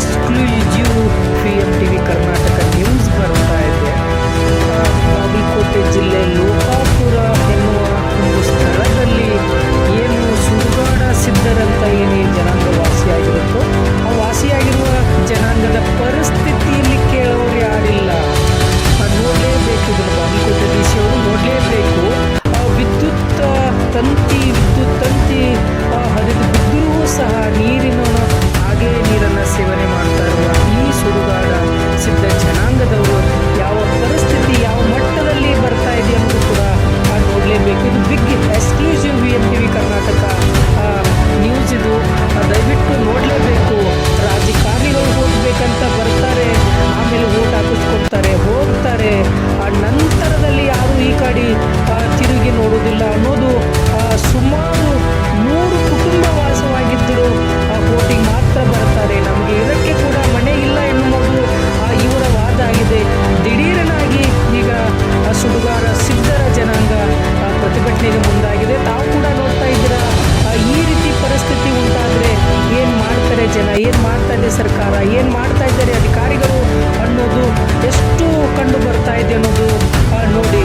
Exclusive PMTV Karnataka news ಬರ್ತಾ ಇದೆ. ಬಾಗಲಕೋಟೆ ಜಿಲ್ಲೆ ಲೋಕಾಪುರ ಎನ್ನುವ ಒಂದು ಸ್ಥಳದಲ್ಲಿ ಏನು ಸುಡುಗಾಡ ಸಿದ್ಧರಂತ ಏನೇ ಜನಾಂಗ ವಾಸಿಯಾಗಿರುತ್ತೋ ಆ ವಾಸಿಯಾಗಿರುವ ಜನಾಂಗದ ಪರಿಸ್ಥಿತಿಯಲ್ಲಿ ಕೇಳೋರು ಯಾರಿಲ್ಲ. ನೋಡಲೇಬೇಕು, ಇದನ್ನು ಬಾಗಲಕೋಟೆ DC ಅವರು ನೋಡಲೇಬೇಕು. ವಿದ್ಯುತ್ ತಂತಿ ಹರಿದು ಬಿದ್ದರೂ ಸಹ ಹಾಗೇ ನೀರನ್ನು ಸೇವನೆ ಮಾಡ್ತಾ ಇರುವ ಈ ಸುಡುಗಾಡ ಸಿದ್ಧ ಜನಾಂಗದವರು ಯಾವ ಪರಿಸ್ಥಿತಿ, ಯಾವ ಮಟ್ಟದಲ್ಲಿ ಬರ್ತಾ ಇದೆ ಅನ್ನೋದು ಕೂಡ ನೋಡಲೇಬೇಕು. ಇದು big exclusive PMTV Karnataka news. ಇದು ದಯವಿಟ್ಟು ನೋಡಲೇಬೇಕು. ರಾಜಕಾರಣಿಗಳು ಹೋಗ್ಬೇಕಂತ ಬರ್ತಾರೆ, ಆಮೇಲೆ ಓಟ್ ಹಾಕಿಸ್ಕೊಡ್ತಾರೆ, ಹೋಗ್ತಾರೆ. ಆ ನಂತರದಲ್ಲಿ ಯಾರು ಈ ಕಡೆ ತಿರುಗಿ ನೋಡೋದಿಲ್ಲ ಅನ್ನೋದು ಸುಮಾರು 100 ಕುಟುಂಬ ವಾಸವಾಗಿದ್ದರು ವೋಟಿಂಗ್ ಮಾತ್ರ ಬರ್ತಾರೆ. ನಮಗೆ ಇದಕ್ಕೆ ಕೂಡ ಮನೆ ಇಲ್ಲ ಎನ್ನುವುದು ಇವರ ವಾದ ಆಗಿದೆ. ದಿಢೀರನಾಗಿ ಈಗ ಸುಡುಗಾರ ಸಿದ್ಧರ ಜನಾಂಗ ಪ್ರತಿಭಟನೆಗೆ ಮುಂದಾಗಿದೆ. ತಾವು ಕೂಡ ನೋಡ್ತಾ ಇದ್ದೀರಾ, ಈ ರೀತಿ ಪರಿಸ್ಥಿತಿ ಉಂಟಾದರೆ ಏನು ಮಾಡ್ತಾರೆ ಜನ, ಏನು ಮಾಡ್ತಾ ಇದೆ ಸರ್ಕಾರ, ಏನು ಮಾಡ್ತಾ ಇದ್ದಾರೆ ಅಧಿಕಾರಿಗಳು ಅನ್ನೋದು ಎಷ್ಟು ಕಂಡು ಬರ್ತಾ ಇದೆ ಅನ್ನೋದು ನೋಡಿ.